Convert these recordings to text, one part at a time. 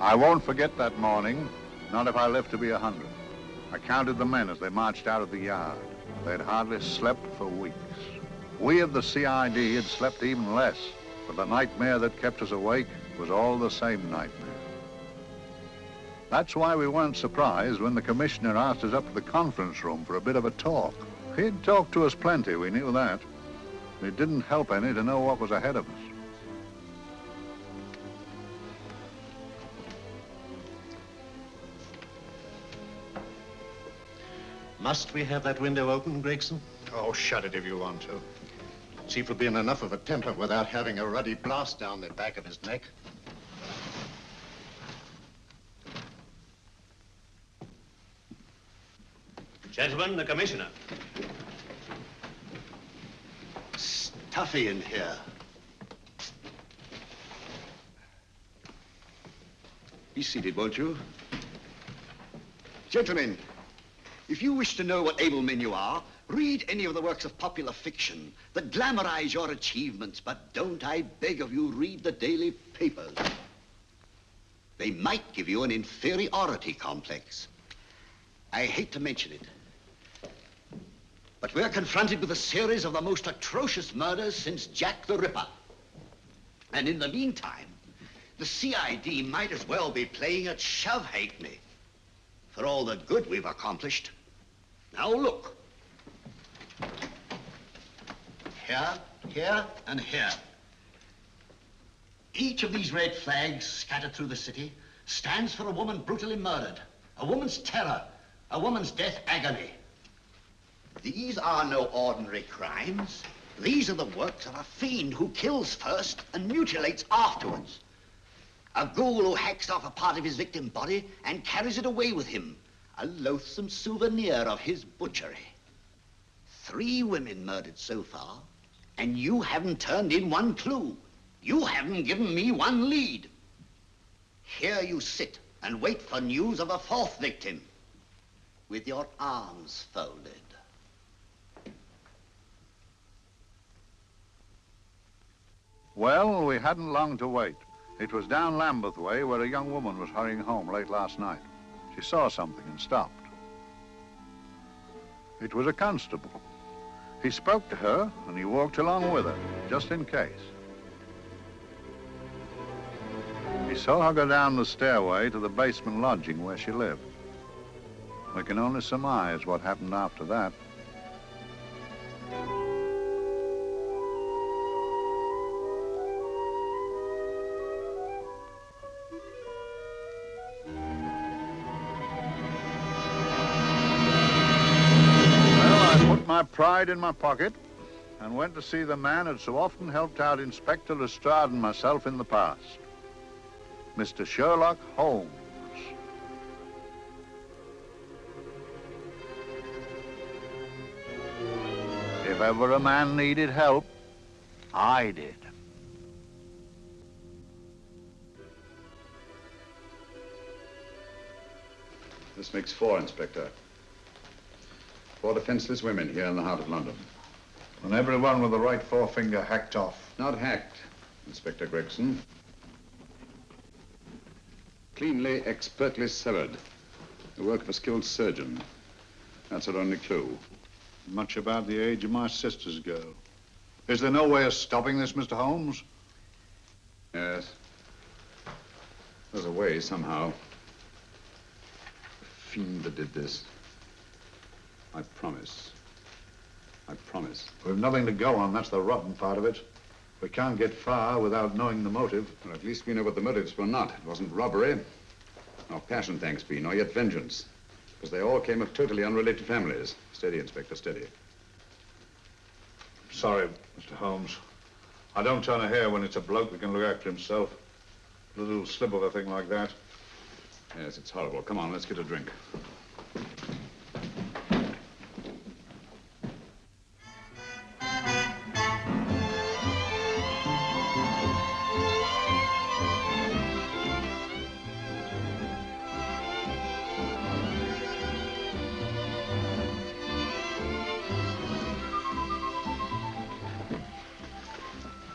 I won't forget that morning, not if I live to be 100. I counted the men as they marched out of the yard. They'd hardly slept for weeks. We of the CID had slept even less, but the nightmare that kept us awake was all the same nightmare. That's why we weren't surprised when the commissioner asked us up to the conference room for a bit of a talk. He'd talked to us plenty, we knew that. It didn't help any to know what was ahead of us. Must we have that window open, Gregson? Oh, shut it if you want to. Chief will be in enough of a temper without having a ruddy blast down the back of his neck. Gentlemen, the commissioner. Stuffy in here. Be seated, won't you? Gentlemen, if you wish to know what able men you are, read any of the works of popular fiction that glamorize your achievements, but don't, I beg of you, read the daily papers. They might give you an inferiority complex. I hate to mention it, but we're confronted with a series of the most atrocious murders since Jack the Ripper. And in the meantime, the CID might as well be playing at shove-hate-me for all the good we've accomplished. Now look. Here, here, and here. Each of these red flags scattered through the city stands for a woman brutally murdered, a woman's terror, a woman's death agony. These are no ordinary crimes. These are the works of a fiend who kills first and mutilates afterwards. A ghoul who hacks off a part of his victim's body and carries it away with him, a loathsome souvenir of his butchery. 3 women murdered so far, and you haven't turned in one clue. You haven't given me one lead. Here you sit and wait for news of a 4th victim, with your arms folded. Well, we hadn't long to wait. It was down Lambeth Way where a young woman was hurrying home late last night. She saw something and stopped. It was a constable. He spoke to her and he walked along with her, just in case. He saw her go down the stairway to the basement lodging where she lived. We can only surmise what happened after that. My pride in my pocket and went to see the man who'd so often helped out Inspector Lestrade and myself in the past, Mr. Sherlock Holmes. If ever a man needed help, I did. This makes 4, Inspector. 4 defenseless women here in the heart of London. And everyone with the right forefinger hacked off. Not hacked, Inspector Gregson. Cleanly, expertly severed. The work of a skilled surgeon. That's our only clue. Much about the age of my sister's girl. Is there no way of stopping this, Mr. Holmes? Yes. There's a way, somehow. The fiend that did this. I promise. I promise. We've nothing to go on, that's the rotten part of it. We can't get far without knowing the motive. Well, at least we know what the motives were not. It wasn't robbery, nor passion, thanks be, nor yet vengeance. Because they all came of totally unrelated families. Steady, Inspector, steady. Sorry, Mr. Holmes. I don't turn a hair when it's a bloke that can look after himself. A little slip of a thing like that. Yes, it's horrible. Come on, let's get a drink.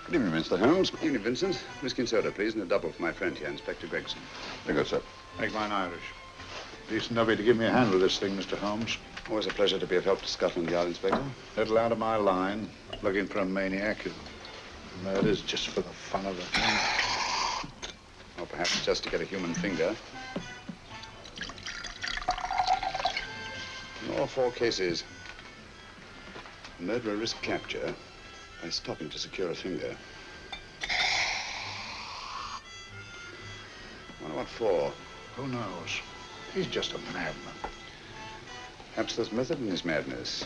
Good evening, Mr. Holmes. Evening, Vincent. Whiskey and soda, please, and a double for my friend here, Inspector Gregson. Very good, sir. Make mine Irish. Decent of you to give me a hand with this thing, Mr. Holmes. Always a pleasure to be of help to Scotland Yard, Inspector. Little out of my line, looking for a maniac who murders just for the fun of the thing. Or perhaps just to get a human finger. In all 4 cases, the murderer risked capture by stopping to secure a finger. Wonder what for? Who knows? He's just a madman. Perhaps there's method in his madness.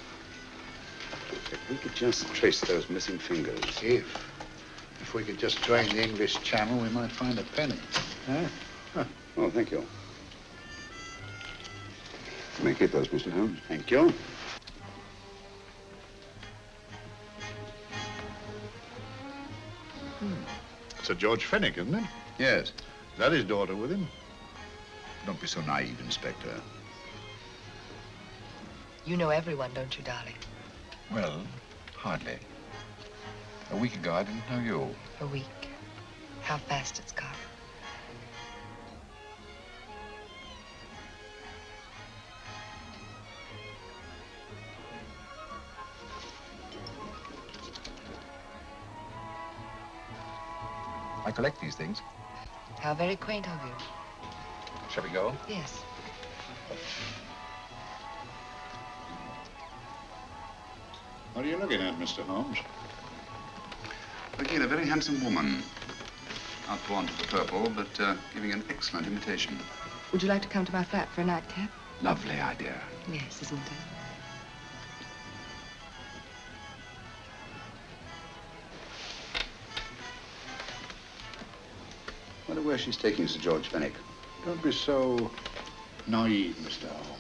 If we could just trace those missing fingers. If we could just drain the English Channel, we might find a penny. Huh? Oh, thank you. You may keep those, Mr. Holmes. Thank you. It's a George Fenwick, isn't it? Yes. Is that his daughter with him? Don't be so naive, Inspector. You know everyone, don't you, darling? Well, hardly. A week ago, I didn't know you. A week. How fast it's gone. I collect these things. How very quaint of you. Shall we go? Yes. What are you looking at, Mr. Holmes? Looking at a very handsome woman. Not drawn to the purple, but giving an excellent imitation. Would you like to come to my flat for a nightcap? Lovely idea. Yes, isn't it? Wonder where she's taking Sir George Fenwick. Don't be so naive, Mr. Holmes.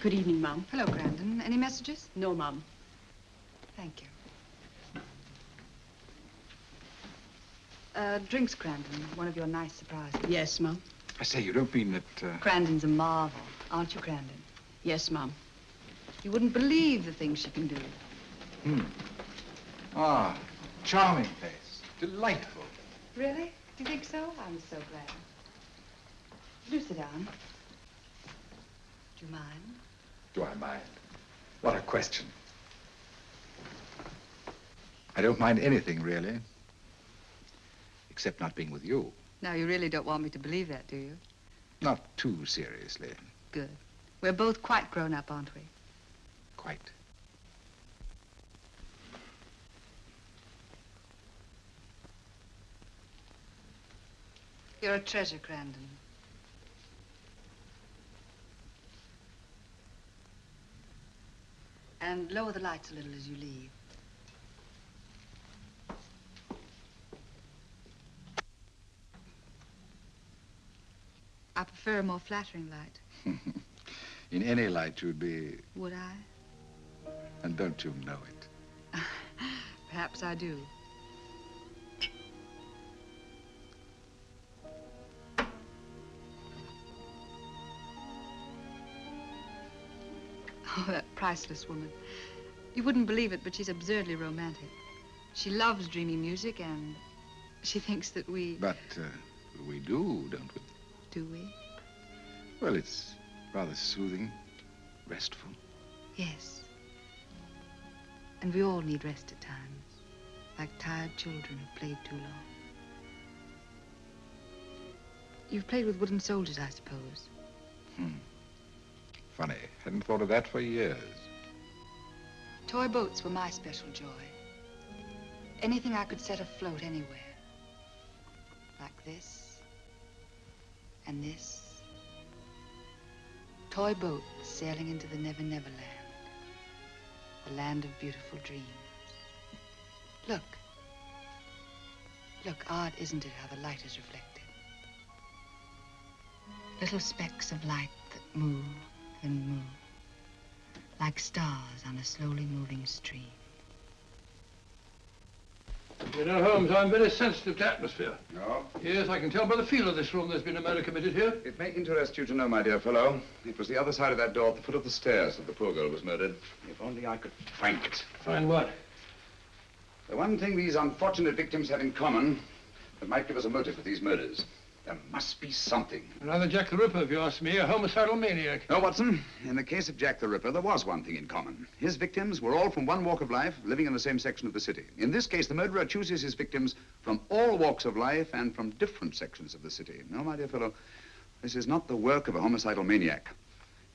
Good evening, Mum. Hello, Grandon. Any messages? No, Mum. Thank you. Drinks, Grandon. One of your nice surprises. Yes, Mum. I say, you don't mean that, Grandon's a marvel, aren't you, Grandon? Yes, Mum. You wouldn't believe the things she can do. Ah, charming place. Delightful. Really? Do you think so? I'm so glad. Do sit down. Do you mind? Do I mind? What a question. I don't mind anything, really. Except not being with you. Now, you really don't want me to believe that, do you? Not too seriously. Good. We're both quite grown up, aren't we? Quite. You're a treasure, Grandon. And lower the lights a little as you leave. I prefer a more flattering light. In any light, you'd be... Would I? And don't you know it? Perhaps I do. Oh, that priceless woman. You wouldn't believe it, but she's absurdly romantic. She loves dreamy music, and she thinks that we... But we do, don't we? Do we? Well, it's rather soothing, restful. Yes. And we all need rest at times, like tired children who've played too long. You've played with wooden soldiers, I suppose. Funny. Hadn't thought of that for years. Toy boats were my special joy. Anything I could set afloat anywhere. Like this. And this. Toy boats sailing into the Never Never Land. The land of beautiful dreams. Look. Look, odd, isn't it, how the light is reflected? Little specks of light that move and move. Like stars on a slowly moving stream. You know, Holmes, I'm very sensitive to atmosphere. No? Yes, I can tell by the feel of this room there's been a murder committed here. It may interest you to know, my dear fellow, it was the other side of that door at the foot of the stairs that the poor girl was murdered. If only I could find it. Find what? The one thing these unfortunate victims have in common that might give us a motive for these murders. There must be something. Another Jack the Ripper, if you ask me, a homicidal maniac. No, Watson. In the case of Jack the Ripper, there was one thing in common. His victims were all from one walk of life, living in the same section of the city. In this case, the murderer chooses his victims from all walks of life and from different sections of the city. No, my dear fellow, this is not the work of a homicidal maniac.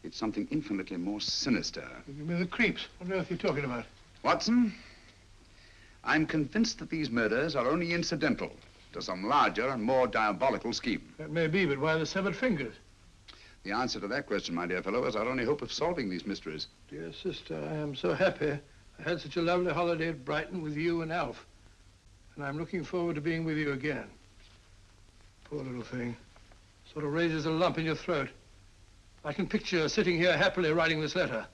It's something infinitely more sinister. Give me the creeps. What on earth are you talking about? Watson, I'm convinced that these murders are only incidental to some larger and more diabolical scheme. That may be, but why the severed fingers? The answer to that question, my dear fellow, is our only hope of solving these mysteries. Dear sister, I am so happy. I had such a lovely holiday at Brighton with you and Alf. And I'm looking forward to being with you again. Poor little thing. Sort of raises a lump in your throat. I can picture her sitting here happily writing this letter.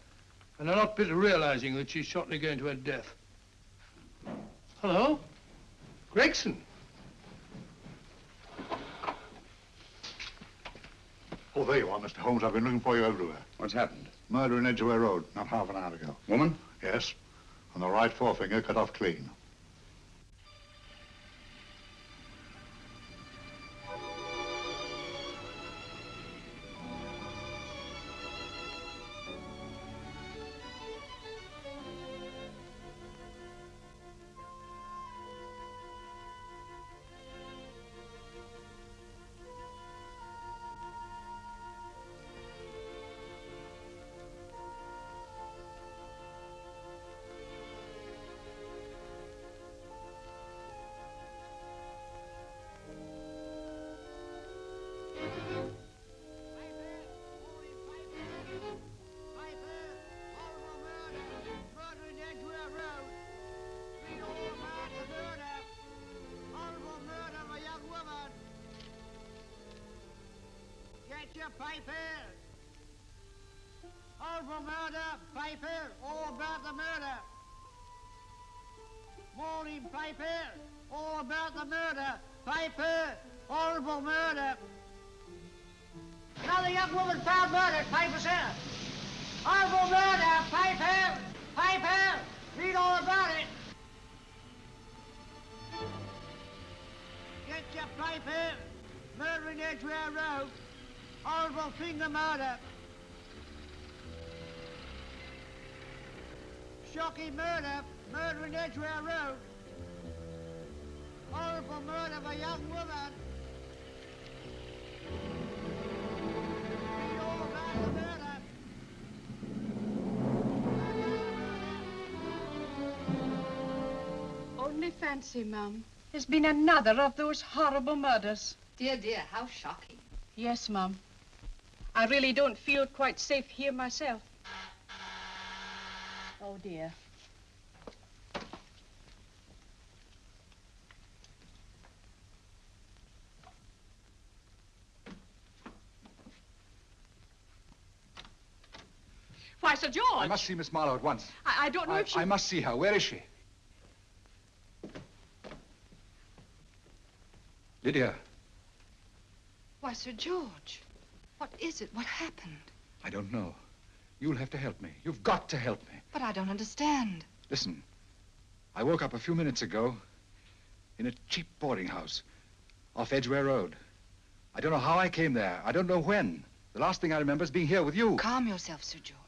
And I'm not bit realizing that she's shortly going to her death. Hello? Gregson. Oh, there you are, Mr. Holmes. I've been looking for you everywhere. What's happened? Murder in Edgware Road, not half an hour ago. Woman? Yes, and the right forefinger cut off clean. Papers! Horrible murder, papers, all about the murder. Morning papers, all about the murder. Paper, horrible murder. Another young woman found murdered, papers here. Horrible murder, paper, paper, read all about it. Get your papers, murder in Edgware Road. Horrible finger murder. Shocking murder, murder in Edgware Road. Horrible murder of a young woman. Read all about the murder. Only fancy, Mum. There's been another of those horrible murders. Dear, dear, how shocking. Yes, Mum. I really don't feel quite safe here myself. Oh, dear. Why, Sir George! I must see Miss Marlowe at once. I don't know if she... I must see her. Where is she? Lydia. Why, Sir George, what is it? What happened? I don't know. You'll have to help me. You've got to help me. But I don't understand. Listen, I woke up a few minutes ago in a cheap boarding house off Edgware Road. I don't know how I came there. I don't know when. The last thing I remember is being here with you. Calm yourself, Sir George.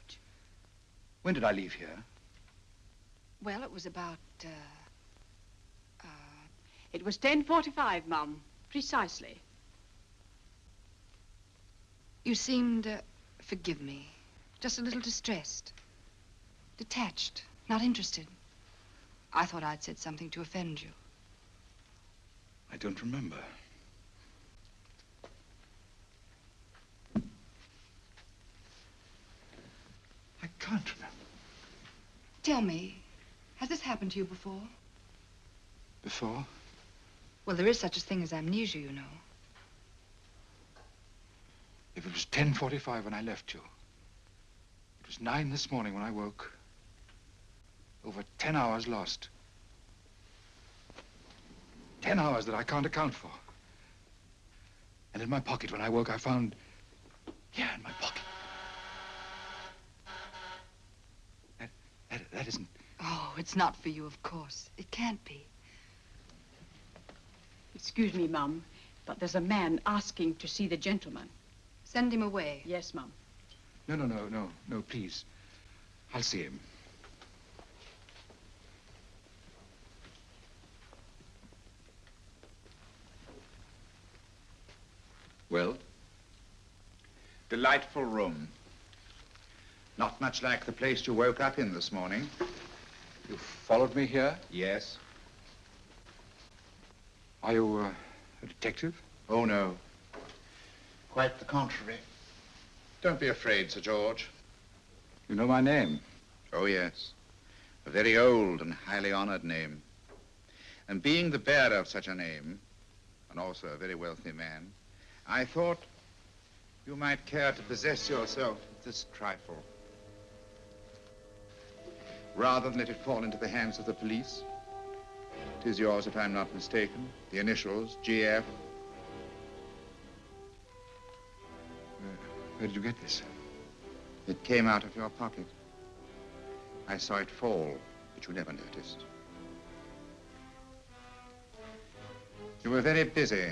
When did I leave here? Well, it was about, It was 10:45, Mum. Precisely. You seemed, forgive me, just a little distressed. Detached, not interested. I thought I'd said something to offend you. I don't remember. I can't remember. Tell me, has this happened to you before? Before? Well, there is such a thing as amnesia, you know. If it was 10:45 when I left you, it was 9 this morning when I woke. Over 10 hours lost. 10 hours that I can't account for. And in my pocket when I woke, I found... Here in my pocket. That isn't... Oh, it's not for you, of course. It can't be. Excuse me, Mum, but there's a man asking to see the gentleman. Send him away. Yes, Mum. No, please. I'll see him. Well? Delightful room. Not much like the place you woke up in this morning. You followed me here? Yes. Are you a detective? Oh, no. Quite the contrary. Don't be afraid, Sir George. You know my name? Oh, yes. A very old and highly honored name. And being the bearer of such a name, and also a very wealthy man, I thought you might care to possess yourself of this trifle. Rather than let it fall into the hands of the police. It is yours, if I'm not mistaken. The initials, GF. Where did you get this? It came out of your pocket. I saw it fall, but you never noticed. You were very busy,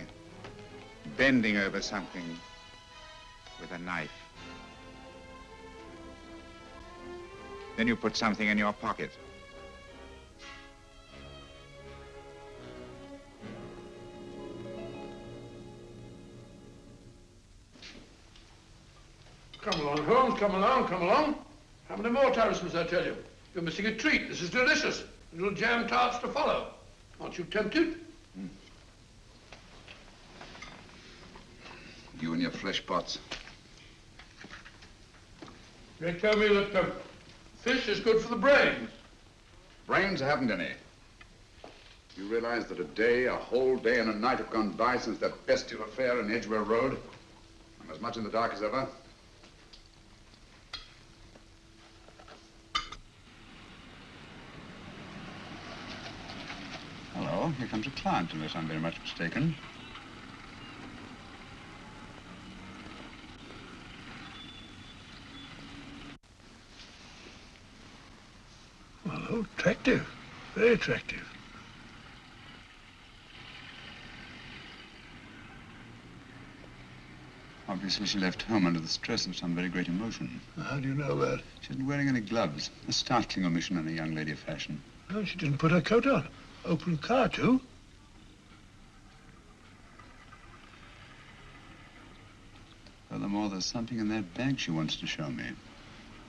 bending over something with a knife. Then you put something in your pocket. Come along, Holmes, come along, come along. How many more times must I tell you? You're missing a treat. This is delicious. Little jam tarts to follow. Aren't you tempted? You and your flesh pots. They tell me that fish is good for the brains. Brains haven't any. You realize that a whole day and a night have gone by since that bestial affair in Edgware Road? I'm as much in the dark as ever. Hello, here comes a client, unless I'm very much mistaken. Well, attractive. Very attractive. Obviously, she left home under the stress of some very great emotion. How do you know that? She isn't wearing any gloves. A startling omission in a young lady of fashion. Oh, she didn't put her coat on. Open car, too. Furthermore, there's something in that bag she wants to show me.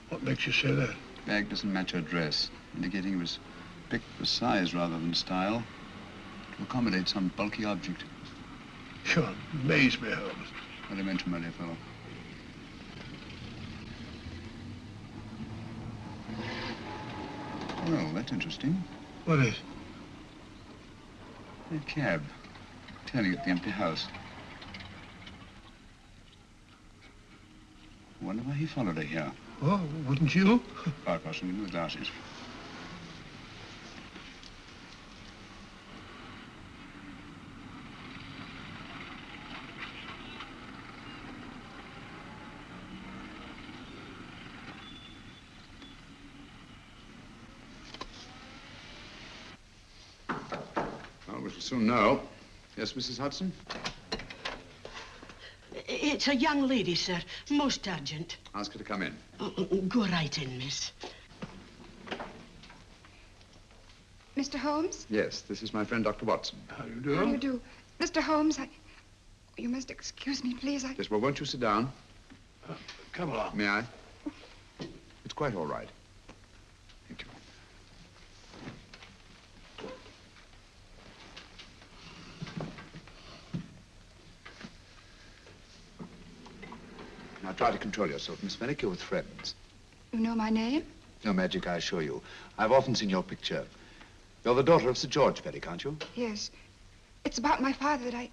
What makes you say that? The bag doesn't match her dress, indicating it was picked for size rather than style, to accommodate some bulky object. You amaze me, Holmes. What do you mention, my dear fellow? Well, that's interesting. What is? A cab, turning at the empty house. I wonder why he followed her here. Oh, wouldn't you? Quite possibly with glasses. Well, we shall soon know. Yes, Mrs. Hudson? It's a young lady, sir. Most urgent. Ask her to come in. Go right in, miss. Mr. Holmes? Yes, this is my friend, Dr. Watson. How do you do? How do you do? Mr. Holmes, you must excuse me, please. Yes, well, won't you sit down? Come along. May I? It's quite all right. Thank you. Now try to control yourself, Miss Fenwick. You're with friends. You know my name? No magic, I assure you. I've often seen your picture. You're the daughter of Sir George Fenwick, aren't you? Yes. It's about my father that I...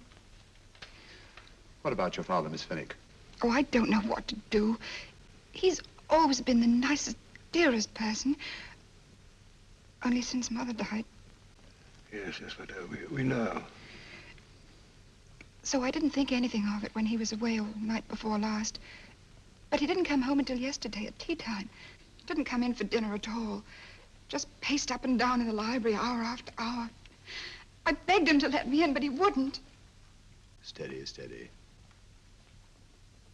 What about your father, Miss Fenwick? Oh, I don't know what to do. He's always been the nicest, dearest person. Only since Mother died. Yes, we do. We know. So I didn't think anything of it when he was away all night before last. But he didn't come home until yesterday at tea time. Didn't come in for dinner at all. Just paced up and down in the library hour after hour. I begged him to let me in, but he wouldn't. Steady, steady.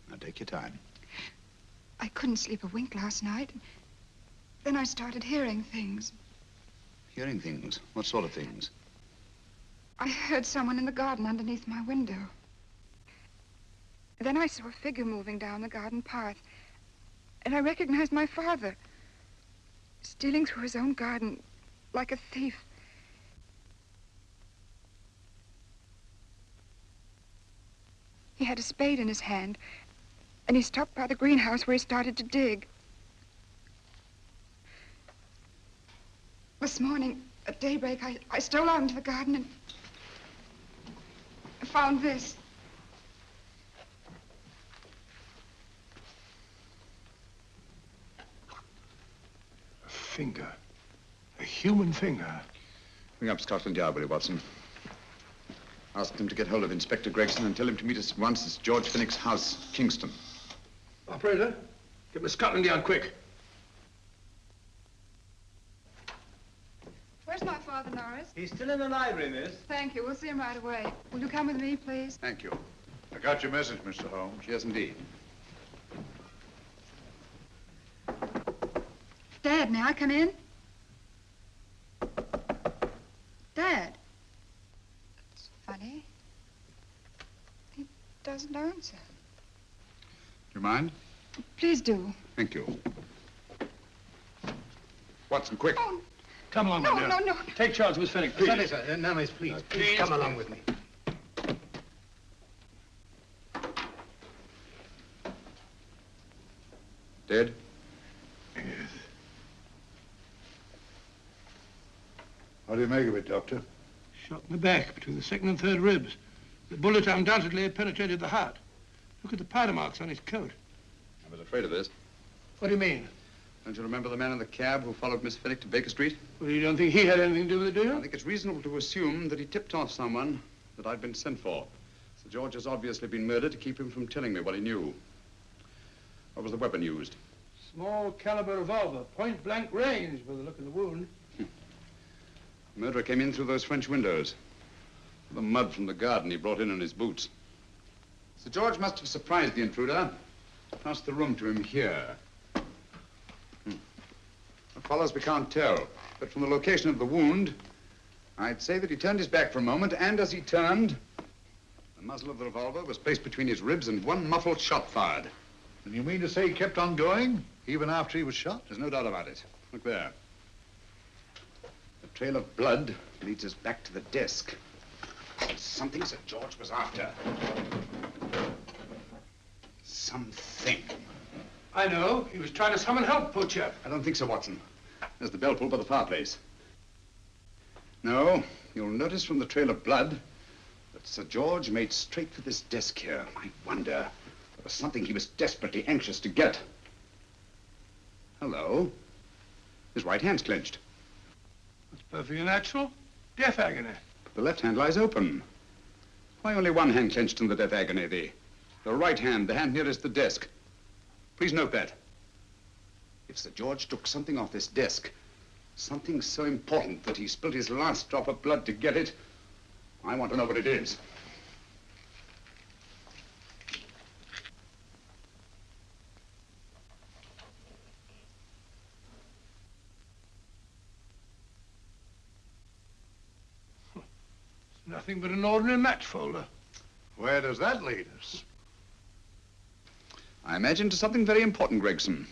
Now take your time. I couldn't sleep a wink last night. Then I started hearing things. Hearing things? What sort of things? I heard someone in the garden underneath my window. Then I saw a figure moving down the garden path. And I recognized my father. Stealing through his own garden like a thief. He had a spade in his hand, and he stopped by the greenhouse where he started to dig. This morning, at daybreak, I stole out into the garden and found this. A finger. A human finger. Bring up Scotland Yard, will you, Watson? Ask them to get hold of Inspector Gregson and tell him to meet us at once at George Fenwick's house, Kingston. Operator, get me Scotland Yard quick. Where's my father, Norris? He's still in the library, miss. Thank you. We'll see him right away. Will you come with me, please? Thank you. I got your message, Mr. Holmes. Yes, indeed. Dad, may I come in? Dad. It's funny. He doesn't answer. Do you mind? Please do. Thank you. Watson, quick. Oh, Come along, no, my dear. no, no. Take charge, Miss Fenwick, please. Sorry, sir. No, miss, please. Please come along with me. Dead? Yes. What do you make of it, Doctor? Shot in the back, between the second and third ribs. The bullet undoubtedly had penetrated the heart. Look at the powder marks on his coat. I was afraid of this. What do you mean? Don't you remember the man in the cab who followed Miss Fenwick to Baker Street? Well, you don't think he had anything to do with it, do you? I think it's reasonable to assume that he tipped off someone that I'd been sent for. Sir George has obviously been murdered to keep him from telling me what he knew. What was the weapon used? Small caliber revolver, point blank range by the look of the wound. The murderer came in through those French windows. The mud from the garden he brought in his boots. Sir George must have surprised the intruder. Passed the room to him here. What follows, we can't tell. But from the location of the wound, I'd say that he turned his back for a moment, and as he turned, the muzzle of the revolver was placed between his ribs and one muffled shot fired. And you mean to say he kept on going, even after he was shot? There's no doubt about it. Look there. The trail of blood leads us back to the desk. It's something Sir George was after. Something. I know. He was trying to summon help, poor chap. I don't think so, Watson. There's the bell pull by the fireplace. No, you'll notice from the trail of blood that Sir George made straight for this desk here. I wonder, there was something he was desperately anxious to get. Hello. His right hand's clenched. That's perfectly natural. Death agony. But the left hand lies open. Why only one hand clenched in the death agony? The right hand, the hand nearest the desk. Please note that. If Sir George took something off this desk, something so important that he spilled his last drop of blood to get it, I want to know what it is. It's nothing but an ordinary match folder. Where does that lead us? I imagine to something very important, Gregson.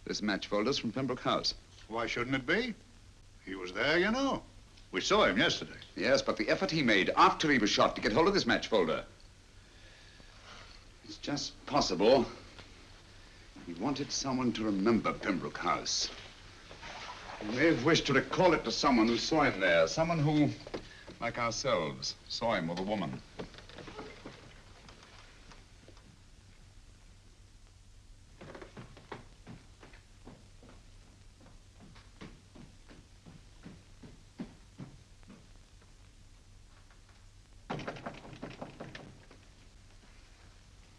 This match folder's from Pembroke House. Why shouldn't it be? He was there, you know. We saw him yesterday. Yes, but the effort he made after he was shot to get hold of this match folder. It's just possible he wanted someone to remember Pembroke House. He may have wished to recall it to someone who saw him there. Someone who, like ourselves, saw him with a woman.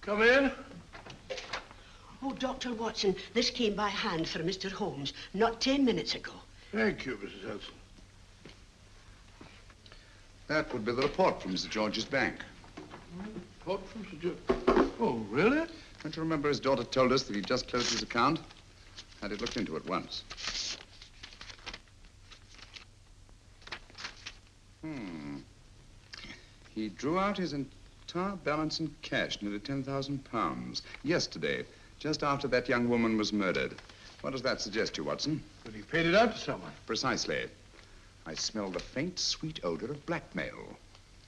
Come in. Oh, Dr. Watson, this came by hand for Mr. Holmes not 10 minutes ago. Thank you, Mrs. Hudson. That would be the report from Mr. George's bank. Report from Sir George. Oh, really? Don't you remember his daughter told us that he'd just closed his account? Had it looked into at once. He drew out his entire balance in cash, nearly £10,000, yesterday, just after that young woman was murdered. What does that suggest to you, Watson? But he paid it out to someone. Precisely. I smelled a faint, sweet odor of blackmail.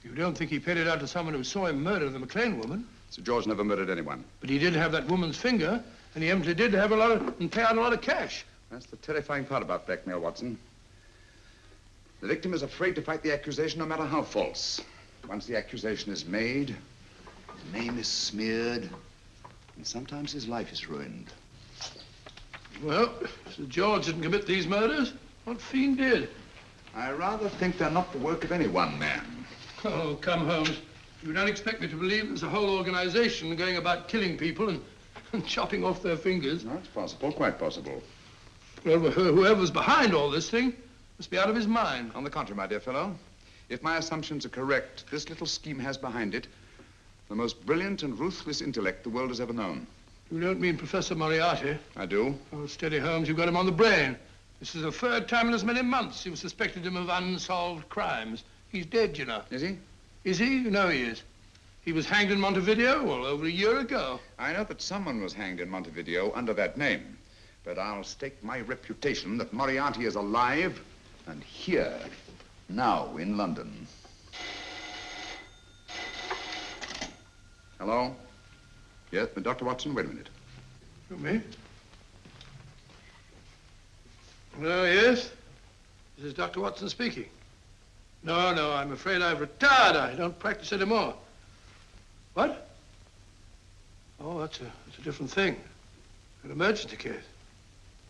You don't think he paid it out to someone who saw him murder the McLean woman? Sir George never murdered anyone. But he did have that woman's finger, and he empty did have and pay out a lot of cash. That's the terrifying part about blackmail, Watson. The victim is afraid to fight the accusation, no matter how false. Once the accusation is made, his name is smeared, and sometimes his life is ruined. Well, Sir George didn't commit these murders. What fiend did? I rather think they're not the work of any one man. Oh, come, Holmes. You don't expect me to believe there's a whole organization going about killing people and chopping off their fingers. No, it's possible, quite possible. Well, whoever's behind all this thing must be out of his mind. On the contrary, my dear fellow, if my assumptions are correct, this little scheme has behind it the most brilliant and ruthless intellect the world has ever known. You don't mean Professor Moriarty? I do. Oh, steady, Holmes. You've got him on the brain. This is the third time in as many months you've suspected him of unsolved crimes. He's dead, you know. Is he? Is he? You know he is. He was hanged in Montevideo, well, over a year ago. I know that someone was hanged in Montevideo under that name. But I'll stake my reputation that Moriarty is alive and here, now in London. Hello? Yes, but Dr. Watson, wait a minute. You me? Oh, yes? This is Dr. Watson speaking. No, I'm afraid I've retired. I don't practice anymore. What? Oh, that's a different thing. An emergency case.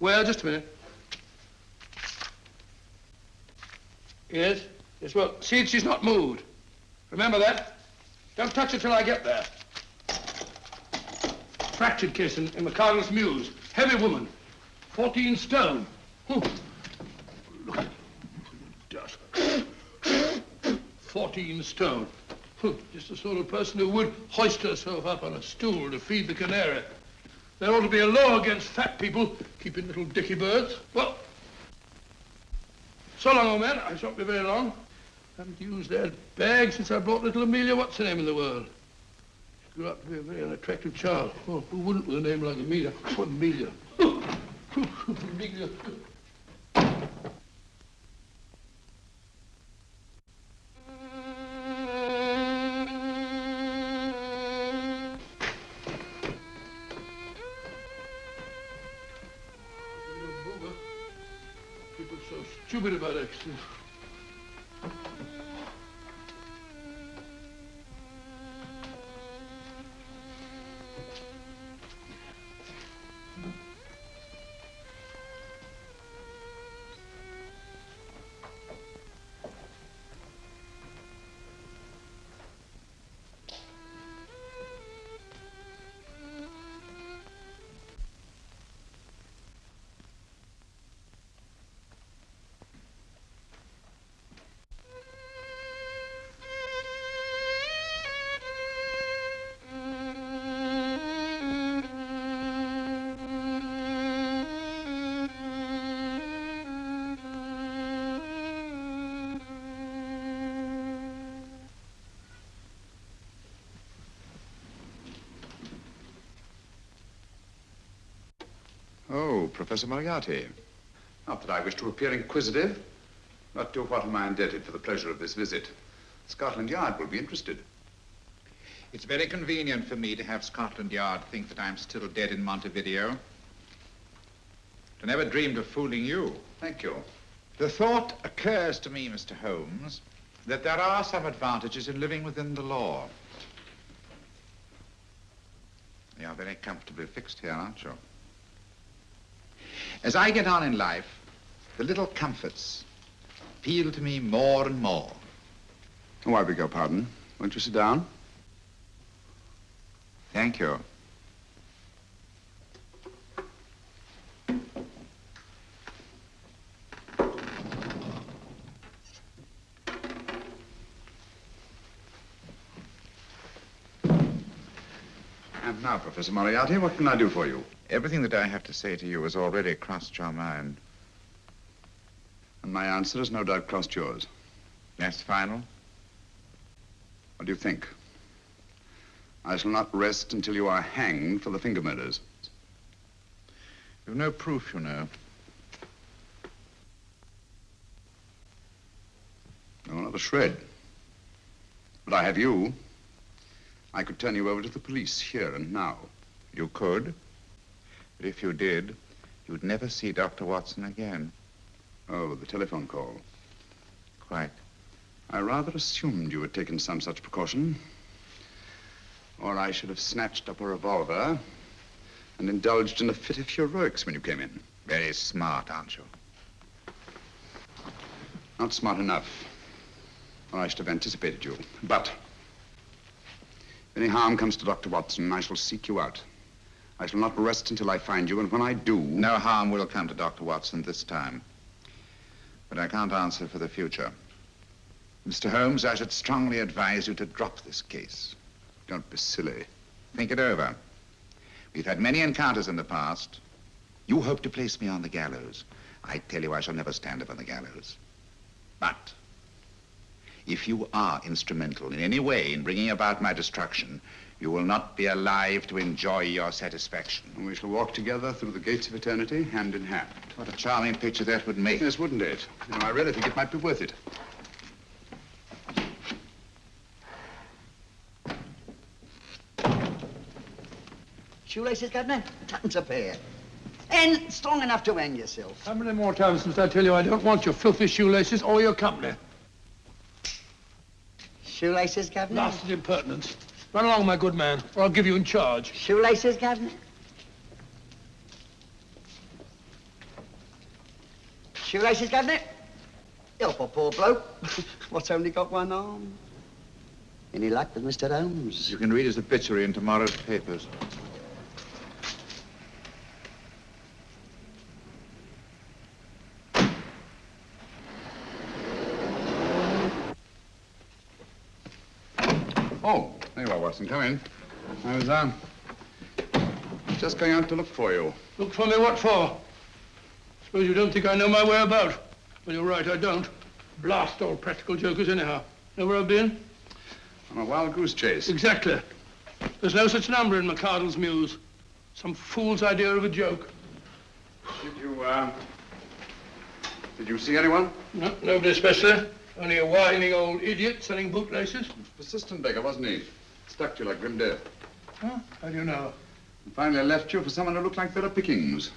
Well, just a minute. Yes? Yes, well, see that she's not moved. Remember that? Don't touch her till I get there. Fractured case in McCardle's Mews. Heavy woman. 14 stone. Look at dust. 14 stone. Just the sort of person who would hoist herself up on a stool to feed the canary. There ought to be a law against fat people keeping little dicky birds. Well, so long, old man. I shan't be very long. Haven't used that bag since I brought little Amelia, what's her name in the world? She grew up to be a very unattractive child. Oh, who wouldn't with a name like Amelia? Oh, Amelia. Amelia. People are so stupid about accidents. Oh, Professor Moriarty. Not that I wish to appear inquisitive, but to what am I indebted for the pleasure of this visit? Scotland Yard will be interested. It's very convenient for me to have Scotland Yard think that I'm still dead in Montevideo. I never dreamed of fooling you. Thank you. The thought occurs to me, Mr. Holmes, that there are some advantages in living within the law. You are very comfortably fixed here, aren't you? As I get on in life, the little comforts appeal to me more and more. Oh, I beg your pardon. Won't you sit down? Thank you. And now, Professor Moriarty, what can I do for you? Everything that I have to say to you has already crossed your mind. And my answer has no doubt crossed yours. That's final? What do you think? I shall not rest until you are hanged for the finger murders. You've no proof, you know. No, not a shred. But I have you. I could turn you over to the police here and now. You could. But if you did, you'd never see Dr. Watson again. Oh, the telephone call. Quite. I rather assumed you had taken some such precaution. Or I should have snatched up a revolver and indulged in a fit of heroics when you came in. Very smart, aren't you? Not smart enough. Or I should have anticipated you. But if any harm comes to Dr. Watson, I shall seek you out. I shall not rest until I find you, and when I do... No harm will come to Dr. Watson this time. But I can't answer for the future. Mr. Holmes, I should strongly advise you to drop this case. Don't be silly. Think it over. We've had many encounters in the past. You hope to place me on the gallows. I tell you I shall never stand upon the gallows. But if you are instrumental in any way in bringing about my destruction, you will not be alive to enjoy your satisfaction. And we shall walk together through the gates of eternity, hand in hand. What a charming picture that would make. Yes, wouldn't it? You know, I really think it might be worth it. Shoelaces, Governor? Tuppence a pair. And strong enough to hang yourself. How many more times must I tell you I don't want your filthy shoelaces or your company? Shoelaces, Governor? Blasted impertinence. Run along, my good man, or I'll give you in charge. Shoelaces, Governor? Shoelaces, Governor? Help a poor bloke. What's only got one arm? Any luck with Mr. Holmes? You can read his obituary in tomorrow's papers. Oh, there you are, Watson. Come in. I was, just going out to look for you. Look for me what for? Suppose you don't think I know my way about. Well, you're right, I don't. Blast all practical jokers anyhow. Know where I've been? On a wild goose chase. Exactly. There's no such number in McCardle's Muse. Some fool's idea of a joke. Did you see anyone? No, nobody especially. Only a whining old idiot selling bootlaces. Persistent beggar, wasn't he? Stuck to you like grim death. Huh? How do you know? And finally left you for someone who looked like better pickings.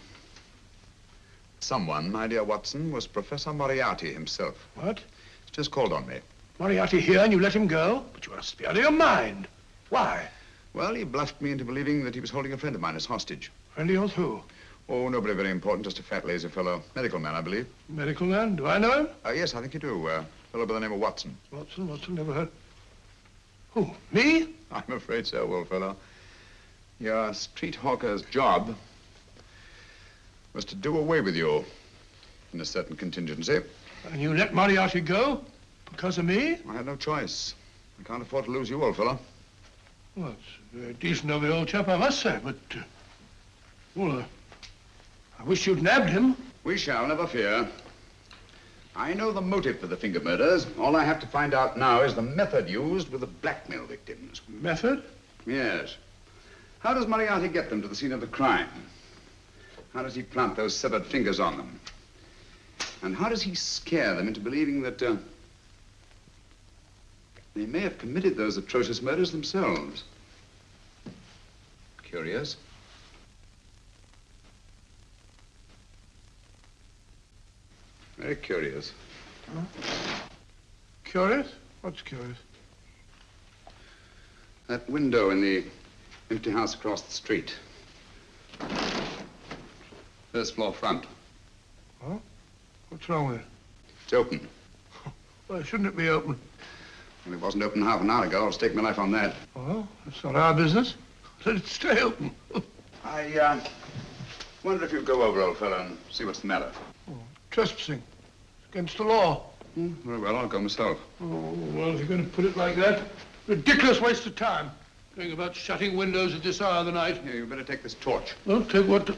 Someone, my dear Watson, was Professor Moriarty himself. What? He's just called on me. Moriarty here and you let him go? But you must be out of your mind. Why? Well, he bluffed me into believing that he was holding a friend of mine as hostage. Friend of yours who? Oh, nobody very important, just a fat, lazy fellow. Medical man, I believe. Medical man? Do I know him? Yes, I think you do. A fellow by the name of Watson. Watson, never heard. Who, me? I'm afraid so, old fellow. Your street hawker's job was to do away with you in a certain contingency. And you let Moriarty go? Because of me? I had no choice. I can't afford to lose you, old fellow. Well, it's very decent of the old chap, I must say, but... I wish you'd nabbed him. We shall, never fear. I know the motive for the finger murders. All I have to find out now is the method used with the blackmail victims. Method? Yes. How does Moriarty get them to the scene of the crime? How does he plant those severed fingers on them? And how does he scare them into believing that they may have committed those atrocious murders themselves? Curious. Very curious. Huh? Curious? What's curious? That window in the empty house across the street. First floor front. Huh? What's wrong with it? It's open. Why shouldn't it be open? Well, it wasn't open half an hour ago. I'll stake my life on that. Well, that's not our business. Let it stay open. I wonder if you'd go over, old fellow, and see what's the matter. Oh, trespassing. It's against the law. Very well, I'll go myself. Oh, well, if you're going to put it like that, ridiculous waste of time. Going about shutting windows at this hour of the night. Here, you better take this torch. Well, take what?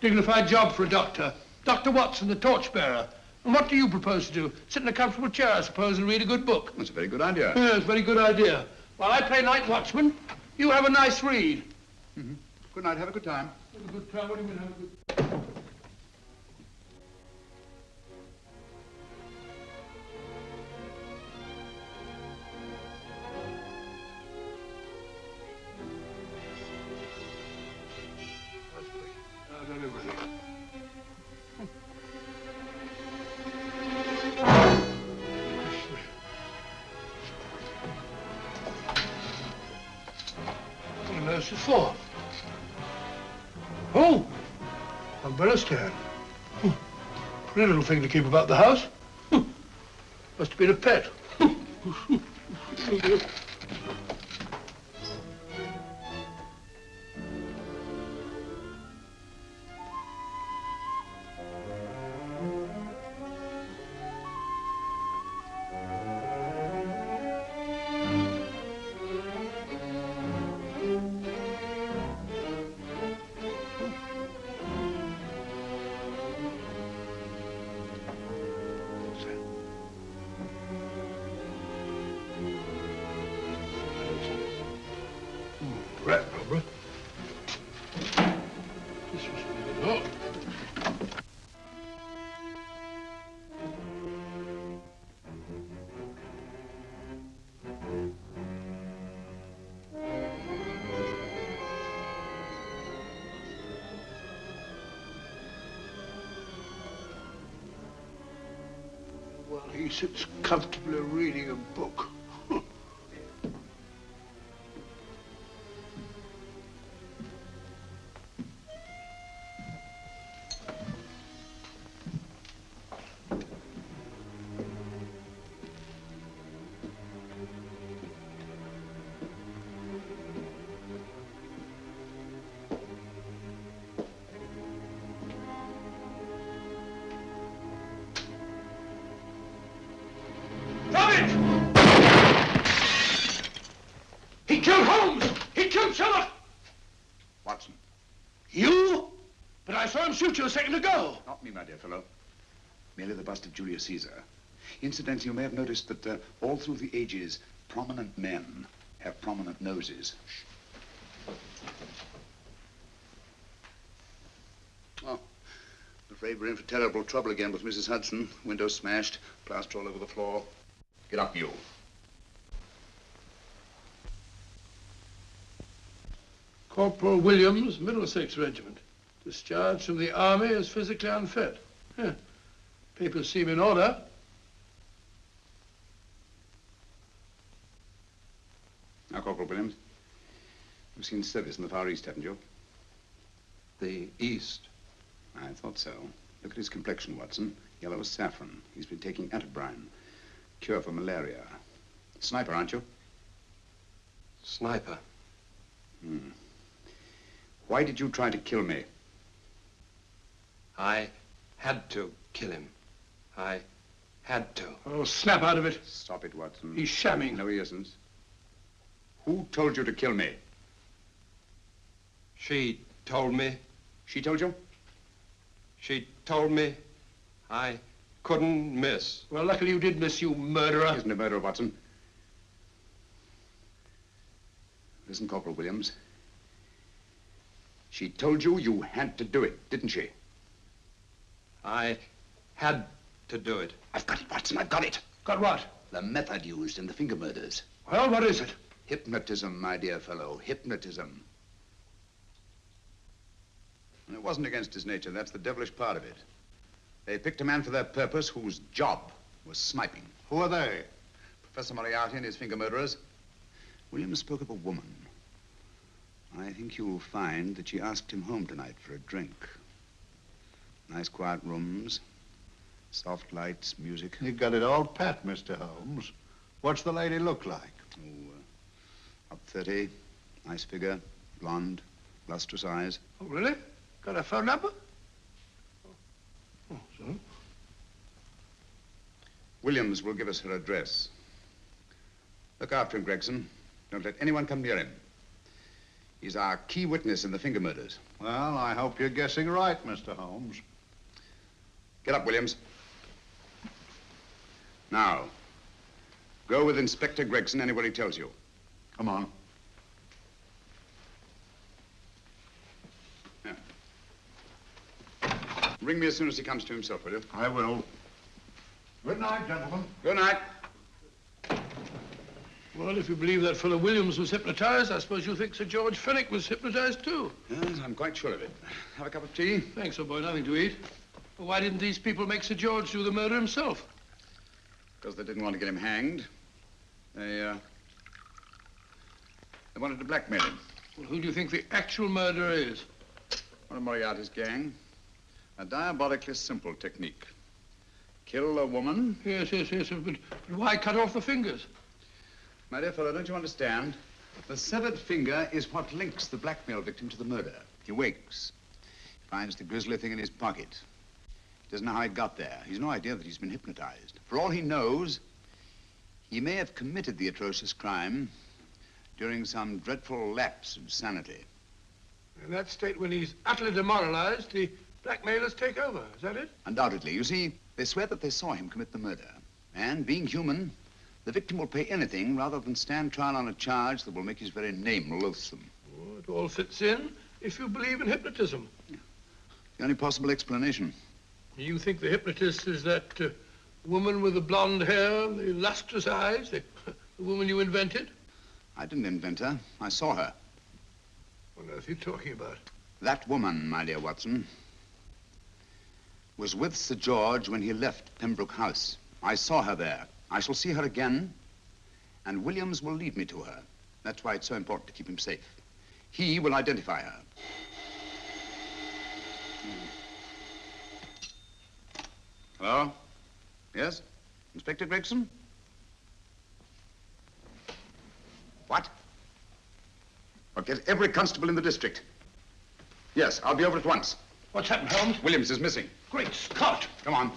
Dignified job for a doctor. Dr. Watson, the torchbearer. And what do you propose to do? Sit in a comfortable chair, I suppose, and read a good book? That's a very good idea. Yes, a very good idea. While I play night watchman, you have a nice read. Mm-hmm. Good night. Have a good time. Have a good time? What do you mean, have a good... For? Oh, umbrella stand. Pretty little thing to keep about the house. Must have been a pet. Rat rubber. This was good. Oh. Well, he sits comfortably reading a book. He killed Holmes! He killed Sherlock! Watson. You? But I saw him shoot you a second ago. Not me, my dear fellow. Merely the bust of Julius Caesar. Incidentally, you may have noticed that all through the ages, prominent men have prominent noses. Oh, I'm afraid we're in for terrible trouble again with Mrs. Hudson. Window smashed, plaster all over the floor. Get up, you. Corporal Williams, Middlesex Regiment. Discharged from the army as physically unfit. Huh. Papers seem in order. Now, Corporal Williams, you've seen service in the Far East, haven't you? The East? I thought so. Look at his complexion, Watson. Yellow as saffron. He's been taking atabrine. Cure for malaria. Sniper, aren't you? Sniper. Why did you try to kill me? I had to kill him. I had to. Oh, snap out of it. Stop it, Watson. He's shamming. No, he isn't. Who told you to kill me? She told me. She told you? She told me I couldn't miss. Well, luckily you did miss, you murderer. He isn't a murderer, Watson. Listen, Corporal Williams. She told you you had to do it, didn't she? I had to do it. I've got it, Watson, I've got it. Got what? The method used in the finger murders. Well, what is it? Hypnotism, my dear fellow, hypnotism. And it wasn't against his nature, that's the devilish part of it. They picked a man for their purpose whose job was sniping. Who are they? Professor Moriarty and his finger murderers. Williams spoke of a woman. I think you'll find that she asked him home tonight for a drink. Nice quiet rooms, soft lights, music. You got it all pat, Mr. Holmes. What's the lady look like? Oh, up 30, nice figure, blonde, lustrous eyes. Oh, really? Got a phone number? Oh, so? Williams will give us her address. Look after him, Gregson. Don't let anyone come near him. He's our key witness in the finger murders. Well, I hope you're guessing right, Mr. Holmes. Get up, Williams. Now, go with Inspector Gregson anywhere he tells you. Come on. Yeah. Ring me as soon as he comes to himself, will you? I will. Good night, gentlemen. Good night. Well, if you believe that fellow Williams was hypnotized, I suppose you think Sir George Fenwick was hypnotized too. Yes, I'm quite sure of it. Have a cup of tea? Thanks, old boy. Nothing to eat. Well, why didn't these people make Sir George do the murder himself? Because they didn't want to get him hanged. They wanted to blackmail him. Well, who do you think the actual murderer is? One of Moriarty's gang. A diabolically simple technique. Kill a woman. Yes, but why cut off the fingers? My dear fellow, don't you understand? The severed finger is what links the blackmail victim to the murder. He wakes, finds the grisly thing in his pocket. He doesn't know how it got there. He's no idea that he's been hypnotized. For all he knows, he may have committed the atrocious crime during some dreadful lapse of sanity. In that state, when he's utterly demoralized, the blackmailers take over. Is that it? Undoubtedly. You see, they swear that they saw him commit the murder. And being human, the victim will pay anything rather than stand trial on a charge that will make his very name loathsome. Oh, it all fits in if you believe in hypnotism. Yeah. The only possible explanation. You think the hypnotist is that woman with the blonde hair, the lustrous eyes, the woman you invented? I didn't invent her. I saw her. What on earth are you talking about? That woman, my dear Watson, was with Sir George when he left Pembroke House. I saw her there. I shall see her again, and Williams will lead me to her. That's why it's so important to keep him safe. He will identify her. Hello? Yes? Inspector Gregson? What? I'll get every constable in the district. Yes, I'll be over at once. What's happened, Holmes? Williams is missing. Great Scott! Come on.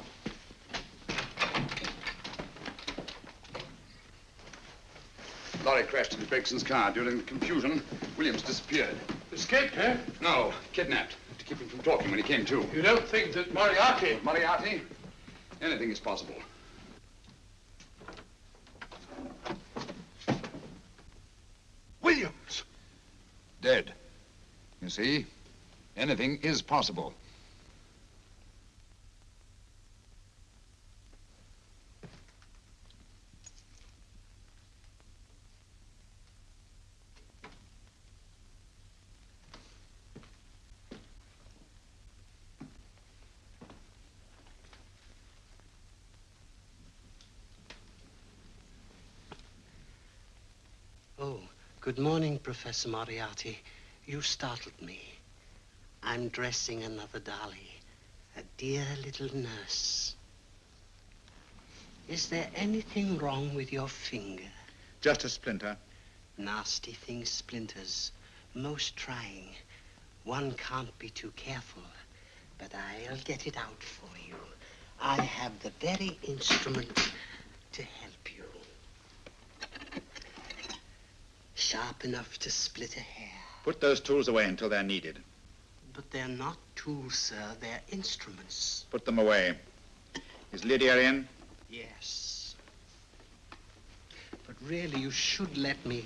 Lorry crashed into Gregson's car. During the confusion, Williams disappeared. Escaped, eh? No, kidnapped. To keep him from talking when he came to. You don't think that Moriarty... Moriarty? Anything is possible. Williams! Dead. You see, anything is possible. Oh, good morning, Professor Moriarty. You startled me. I'm dressing another dolly, a dear little nurse. Is there anything wrong with your finger? Just a splinter. Nasty thing, splinters. Most trying. One can't be too careful, but I'll get it out for you. I have the very instrument to help you. Sharp enough to split a hair. Put those tools away until they're needed. But they're not tools, sir. They're instruments. Put them away. Is Lydia in? Yes. But really, you should let me.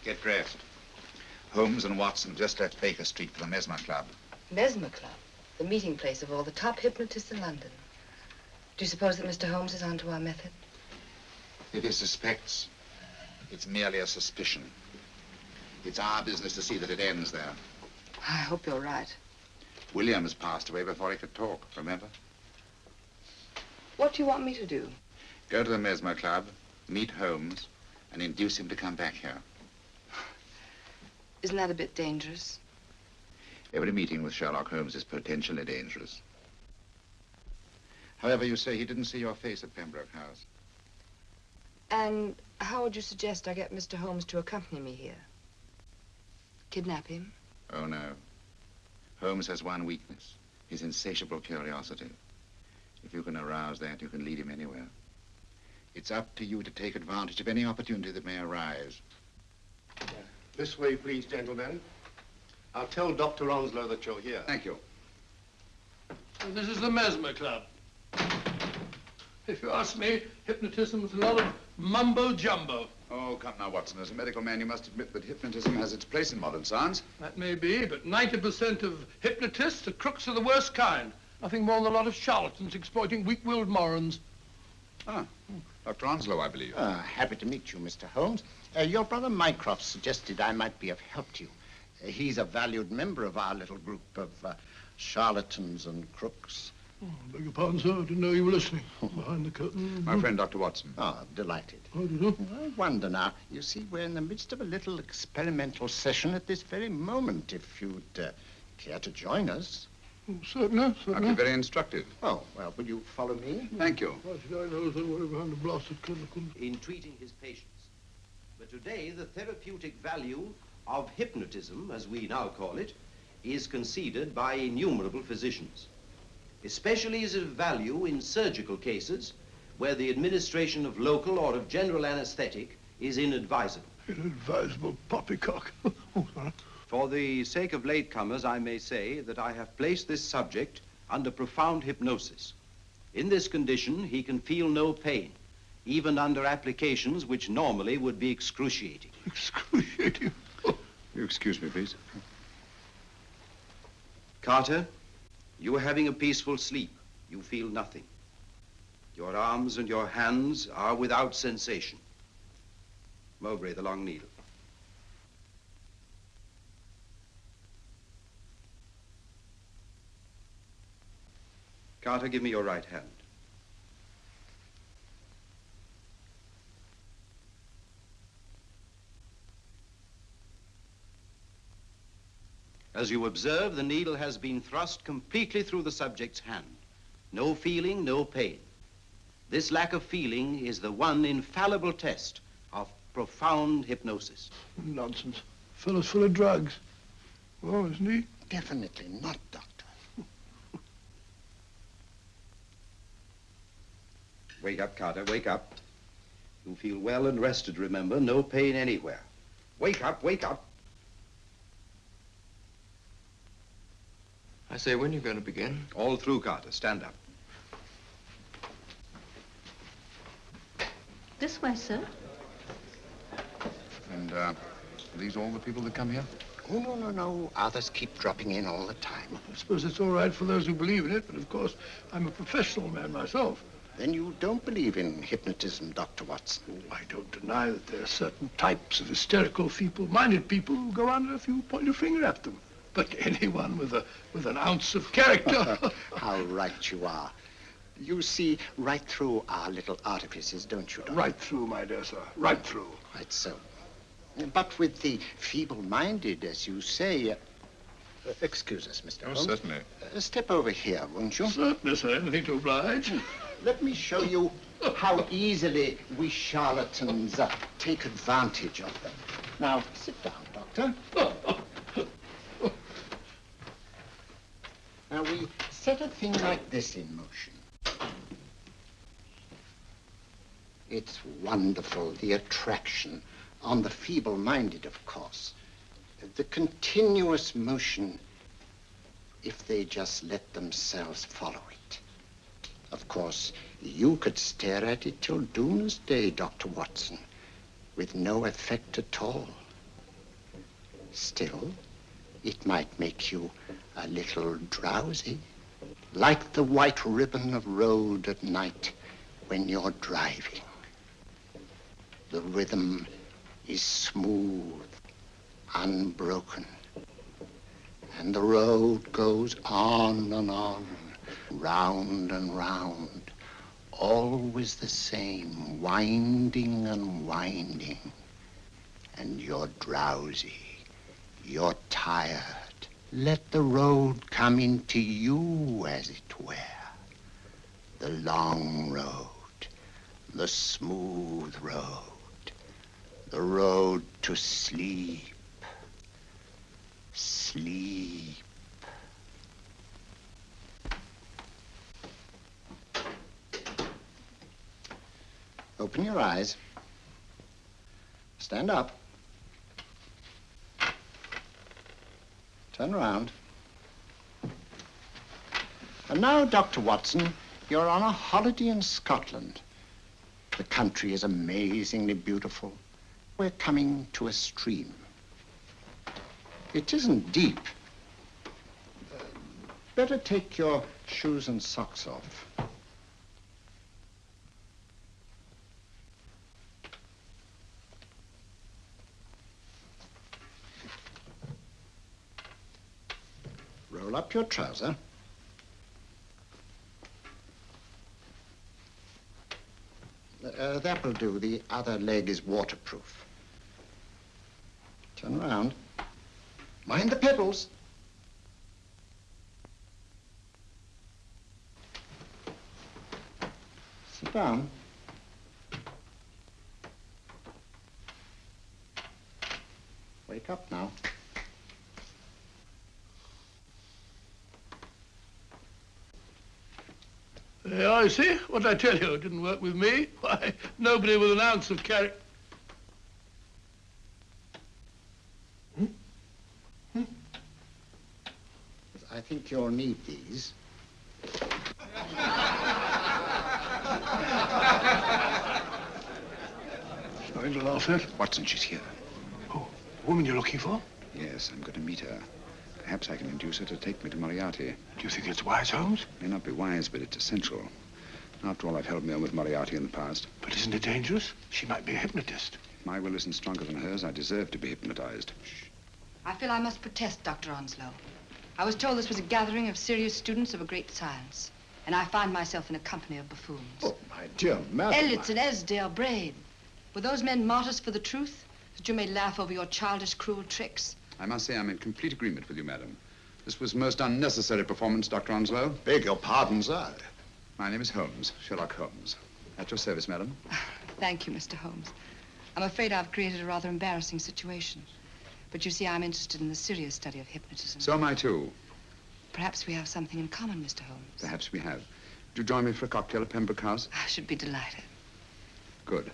Get dressed. Holmes and Watson just left Baker Street for the Mesmer Club. Mesmer Club? The meeting place of all the top hypnotists in London. Do you suppose that Mr. Holmes is onto our method? If he suspects, it's merely a suspicion. It's our business to see that it ends there. I hope you're right. Williams passed away before he could talk, remember? What do you want me to do? Go to the Mesmer Club, meet Holmes, and induce him to come back here. Isn't that a bit dangerous? Every meeting with Sherlock Holmes is potentially dangerous. However, you say he didn't see your face at Pembroke House. And how would you suggest I get Mr. Holmes to accompany me here? Kidnap him? Oh, no. Holmes has one weakness, his insatiable curiosity. If you can arouse that, you can lead him anywhere. It's up to you to take advantage of any opportunity that may arise. This way, please, gentlemen. I'll tell Dr. Onslow that you're here. Thank you. And this is the Mesmer Club. If you ask me, hypnotism is a lot of mumbo-jumbo. Oh, come now, Watson. As a medical man, you must admit that hypnotism has its place in modern science. That may be, but 90% of hypnotists are crooks of the worst kind. Nothing more than a lot of charlatans exploiting weak-willed morons. Ah, Dr. Onslow, I believe. Happy to meet you, Mr. Holmes. Your brother Mycroft suggested I might be of help to you. He's a valued member of our little group of charlatans and crooks. Oh, beg your pardon, sir. I didn't know you were listening. Behind the curtain. My friend, Dr. Watson. Oh, delighted. How do you do? I wonder now. You see, we're in the midst of a little experimental session at this very moment. If you'd care to join us. Oh, certainly, certainly. I'd be very instructive. Oh, well, will you follow me? Thank you. Why should I know that we're behind a blasted curtain? In treating his patients. But today, the therapeutic value of hypnotism, as we now call it, is conceded by innumerable physicians. Especially is it of value in surgical cases where the administration of local or of general anesthetic is inadvisable. Inadvisable poppycock. Oh, sorry. For the sake of latecomers, I may say that I have placed this subject under profound hypnosis. In this condition, he can feel no pain, even under applications which normally would be excruciating. Excruciating? You excuse me, please. Carter, you are having a peaceful sleep. You feel nothing. Your arms and your hands are without sensation. Mowbray, the long needle. Carter, give me your right hand. As you observe, the needle has been thrust completely through the subject's hand. No feeling, no pain. This lack of feeling is the one infallible test of profound hypnosis. Nonsense. Fellow's full of drugs. Oh, isn't he? Definitely not, Doctor. Wake up, Carter, wake up. You feel well and rested, remember. No pain anywhere. Wake up, wake up. I say, when are you going to begin? All through, Carter. Stand up. This way, sir. And, are these all the people that come here? Oh, no. Others keep dropping in all the time. I suppose it's all right for those who believe in it, but of course, I'm a professional man myself. Then you don't believe in hypnotism, Dr. Watson? I don't deny that there are certain types of hysterical, feeble-minded people who go on if you point your finger at them. But anyone with an ounce of character... How right you are. You see right through our little artifices, don't you, Doctor? Right through, my dear sir. Right through. Quite so. But with the feeble-minded, as you say... excuse us, Mr. Holmes. Certainly. Step over here, won't you? Certainly, sir. Anything to oblige. Let me show you how easily we charlatans take advantage of them. Now, sit down, Doctor. Now, we set a thing like this in motion. It's wonderful, the attraction on the feeble-minded, of course. The continuous motion, if they just let themselves follow it. Of course, you could stare at it till doomsday, Dr. Watson, with no effect at all. Still, it might make you a little drowsy, like the white ribbon of road at night when you're driving. The rhythm is smooth, unbroken, and the road goes on and on, round and round, always the same, winding and winding. And you're drowsy, you're tired. Let the road come into you, as it were. The long road, the smooth road, the road to sleep. Sleep. Open your eyes. Stand up. Turn around. And now, Dr. Watson, you're on a holiday in Scotland. The country is amazingly beautiful. We're coming to a stream. It isn't deep. Better take your shoes and socks off. Roll up your trouser. That will do. The other leg is waterproof. Turn around. Mind the pedals. Sit down. Wake up now. I see. What did I tell you? It didn't work with me. Why, nobody with an ounce of character. I think you'll need these. Something to laugh at? Watson, she's here. Oh, the woman you're looking for? Yes, I'm going to meet her. Perhaps I can induce her to take me to Moriarty. Do you think it's wise, Holmes? May not be wise, but it's essential. After all, I've held me on with Moriarty in the past. But isn't it dangerous? She might be a hypnotist. If my will isn't stronger than hers, I deserve to be hypnotized. Shh. I feel I must protest, Dr. Onslow. I was told this was a gathering of serious students of a great science, and I find myself in a company of buffoons. Oh, my dear madam. Elliots and Esdale, Braid. Were those men martyrs for the truth, that you may laugh over your childish, cruel tricks? I must say I'm in complete agreement with you, madam. This was most unnecessary performance, Dr. Onslow. Beg your pardon, sir. My name is Holmes, Sherlock Holmes. At your service, madam. Thank you, Mr. Holmes. I'm afraid I've created a rather embarrassing situation. But you see, I'm interested in the serious study of hypnotism. So am I, too. Perhaps we have something in common, Mr. Holmes. Perhaps we have. Would you join me for a cocktail at Pembroke House? I should be delighted. Good.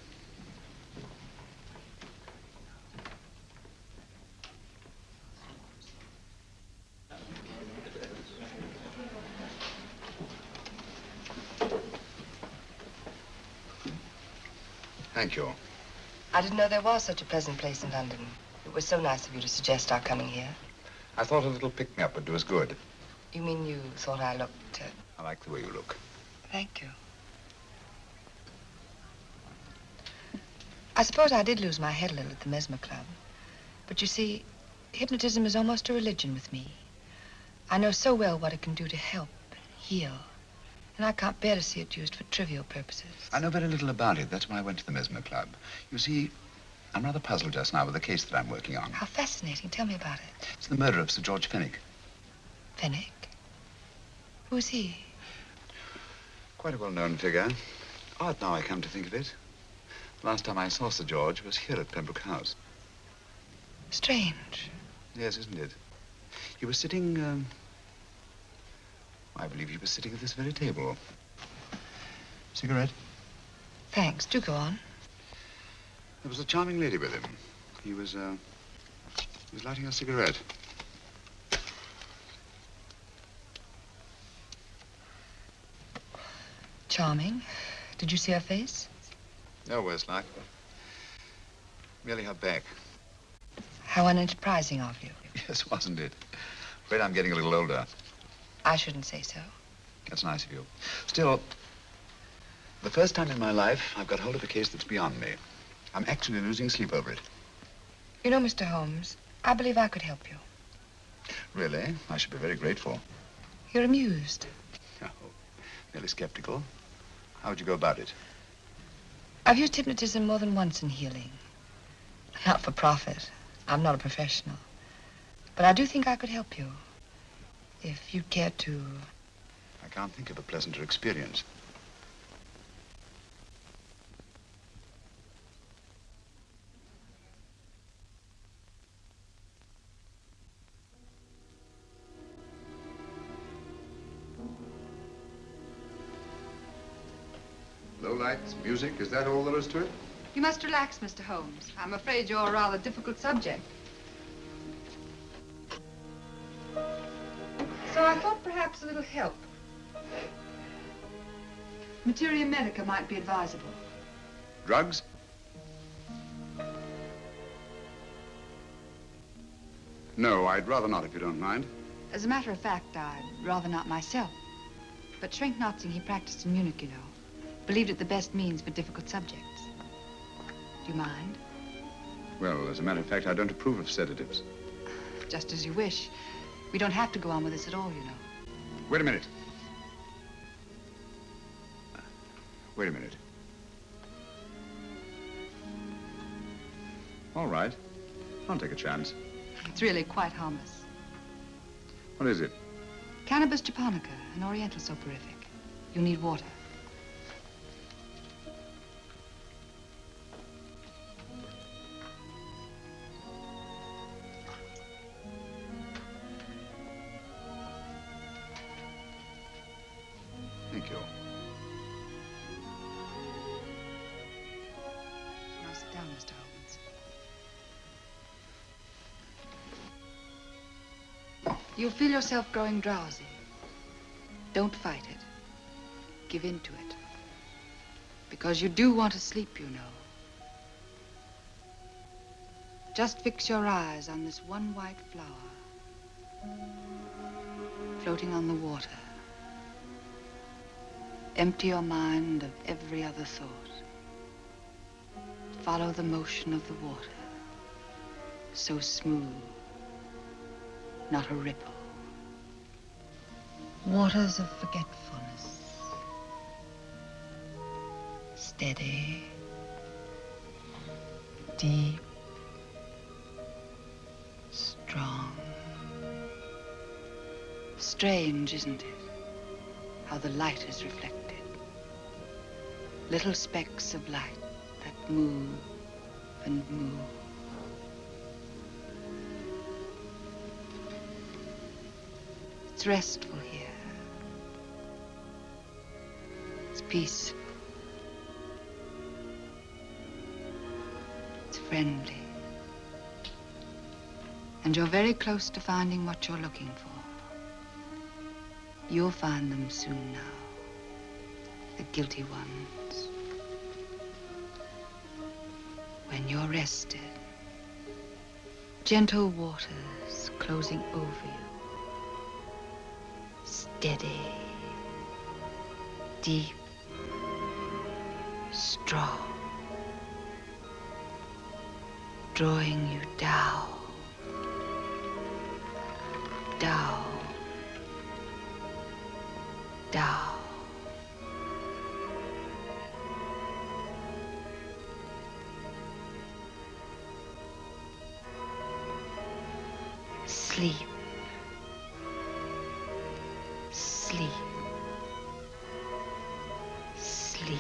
Thank you. I didn't know there was such a pleasant place in London. It was so nice of you to suggest our coming here. I thought a little pick-me-up would do us good. You mean you thought I looked... I like the way you look. Thank you. I suppose I did lose my head a little at the Mesmer Club. But you see, hypnotism is almost a religion with me. I know so well what it can do to help, heal. And I can't bear to see it used for trivial purposes. I know very little about it. That's why I went to the Mesmer Club. You see, I'm rather puzzled just now with the case that I'm working on. How fascinating. Tell me about it. It's the murder of Sir George Fenwick. Fenwick? Who's he? Quite a well-known figure. Odd now I come to think of it. Last time I saw Sir George was here at Pembroke House. Strange. Yes, isn't it? He was sitting, I believe he was sitting at this very table. Cigarette? Thanks. Do go on. There was a charming lady with him. He was lighting a cigarette. Charming. Did you see her face? No worse like. Merely her back. How unenterprising of you. Yes, wasn't it? Afraid I'm getting a little older. I shouldn't say so. That's nice of you. Still, the first time in my life, I've got hold of a case that's beyond me. I'm actually losing sleep over it. You know, Mr. Holmes, I believe I could help you. Really? I should be very grateful. You're amused. Oh, merely skeptical. How would you go about it? I've used hypnotism more than once in healing. Not for profit. I'm not a professional. But I do think I could help you. If you'd care to... I can't think of a pleasanter experience. Low lights, music, is that all there is to it? You must relax, Mr. Holmes. I'm afraid you're a rather difficult subject. So I thought perhaps a little help. Materia medica might be advisable. Drugs? No, I'd rather not, if you don't mind. As a matter of fact, I'd rather not myself. But Schrenk-Notzing, he practiced in Munich, you know. Believed it the best means for difficult subjects. Do you mind? Well, as a matter of fact, I don't approve of sedatives. Just as you wish. We don't have to go on with this at all, you know. Wait a minute. Wait a minute. All right. I'll take a chance. It's really quite harmless. What is it? Cannabis japonica, an oriental soporific. You need water. Thank you. Now sit down, Mr. Holmes. You'll feel yourself growing drowsy. Don't fight it. Give in to it. Because you do want to sleep, you know. Just fix your eyes on this one white flower floating on the water. Empty your mind of every other thought. Follow the motion of the water. So smooth, not a ripple. Waters of forgetfulness. Steady, deep, strong. Strange, isn't it? How the light is reflected. Little specks of light that move and move. It's restful here. It's peaceful. It's friendly. And you're very close to finding what you're looking for. You'll find them soon now. The guilty ones. When you're rested, gentle waters closing over you. Steady, deep, strong. Drawing you down, down, down. Sleep. Sleep. Sleep.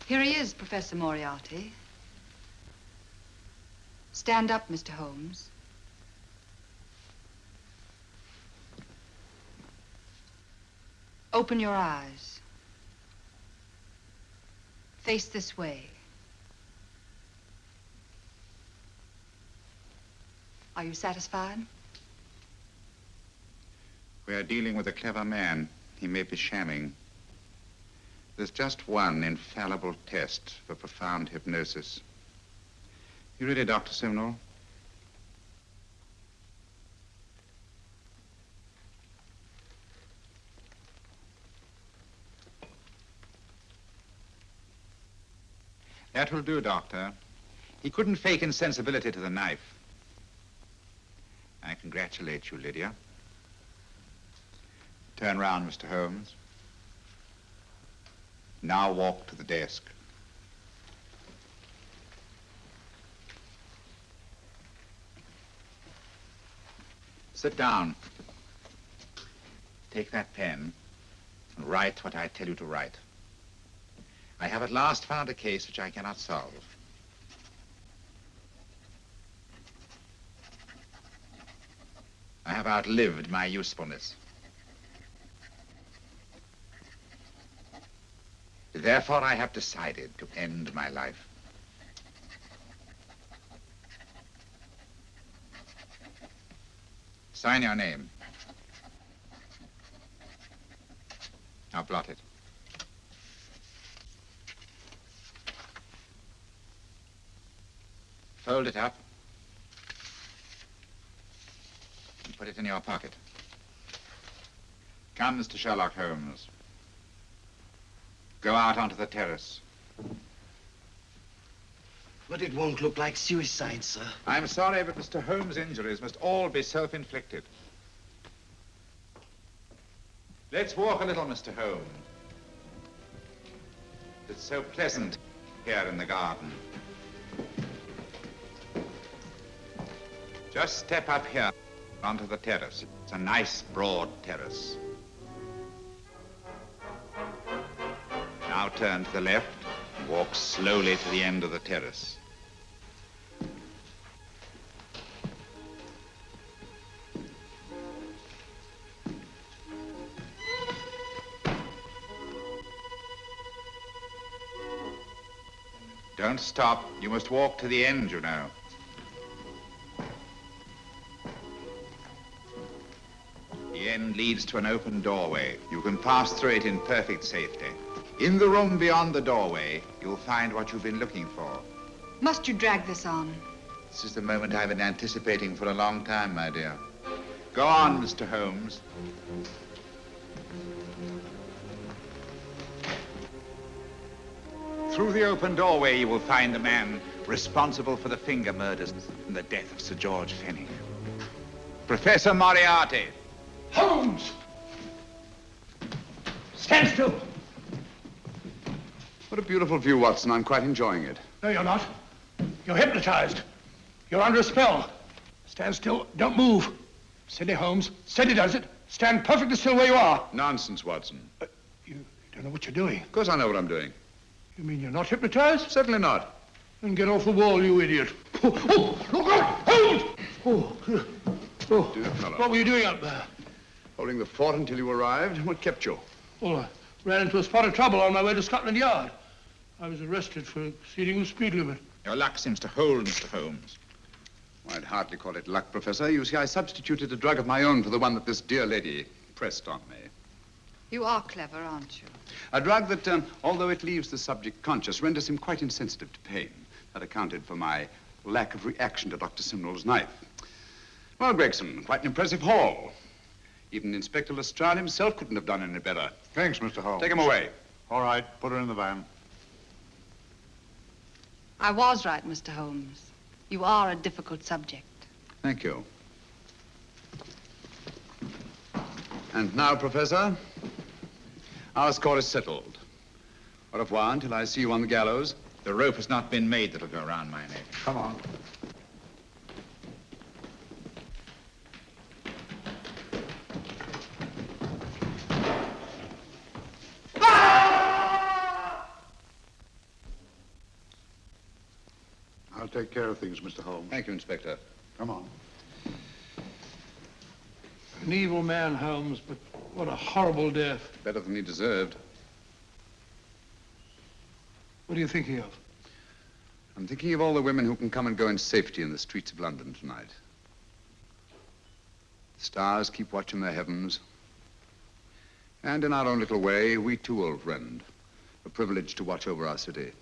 Here he is, Professor Moriarty. Stand up, Mr. Holmes. Open your eyes. Face this way. Are you satisfied? We are dealing with a clever man. He may be shamming. There's just one infallible test for profound hypnosis. You ready, Dr. Simnel? That will do, Doctor. He couldn't fake insensibility to the knife. I congratulate you, Lydia. Turn round, Mr. Holmes. Now walk to the desk. Sit down. Take that pen and write what I tell you to write. I have at last found a case which I cannot solve. I have outlived my usefulness. Therefore, I have decided to end my life. Sign your name. Now blot it. Fold it up and put it in your pocket. Come, Mr. Sherlock Holmes. Go out onto the terrace. But it won't look like suicide, sir. I'm sorry, but Mr. Holmes' injuries must all be self-inflicted. Let's walk a little, Mr. Holmes. It's so pleasant here in the garden. Just step up here onto the terrace. It's a nice, broad terrace. Now turn to the left and walk slowly to the end of the terrace. Don't stop. You must walk to the end, you know. The end leads to an open doorway. You can pass through it in perfect safety. In the room beyond the doorway, you'll find what you've been looking for. Must you drag this on? This is the moment I've been anticipating for a long time, my dear. Go on, Mr. Holmes. Through the open doorway, you will find the man responsible for the finger murders and the death of Sir George Fenwick. Professor Moriarty. Holmes! Stand still. What a beautiful view, Watson. I'm quite enjoying it. No, you're not. You're hypnotized. You're under a spell. Stand still. Don't move. Steady, Holmes. Steady does it. Stand perfectly still where you are. Nonsense, Watson. You don't know what you're doing. Of course I know what I'm doing. You mean you're not hypnotized? Certainly not. Then get off the wall, you idiot. Oh, look out! Holmes! Oh, Dear fellow. What were you doing up there? Holding the fort until you arrived. What kept you? Well, I ran into a spot of trouble on my way to Scotland Yard. I was arrested for exceeding the speed limit. Your luck seems to hold, Mr. Holmes. I'd hardly call it luck, Professor. You see, I substituted a drug of my own for the one that this dear lady pressed on me. You are clever, aren't you? A drug that, although it leaves the subject conscious, renders him quite insensitive to pain. That accounted for my lack of reaction to Dr. Simnel's knife. Well, Gregson, quite an impressive haul. Even Inspector Lestrade himself couldn't have done any better. Thanks, Mr. Holmes. Take him away. All right, put her in the van. I was right, Mr. Holmes. You are a difficult subject. Thank you. And now, Professor, our score is settled. Au revoir until I see you on the gallows. The rope has not been made that'll go around my neck. Come on. I'll take care of things, Mr. Holmes. Thank you, Inspector. Come on. An evil man, Holmes, but what a horrible death. Better than he deserved. What are you thinking of? I'm thinking of all the women who can come and go in safety in the streets of London tonight. The stars keep watch in the heavens. And in our own little way, we too, old friend, are privileged to watch over our city.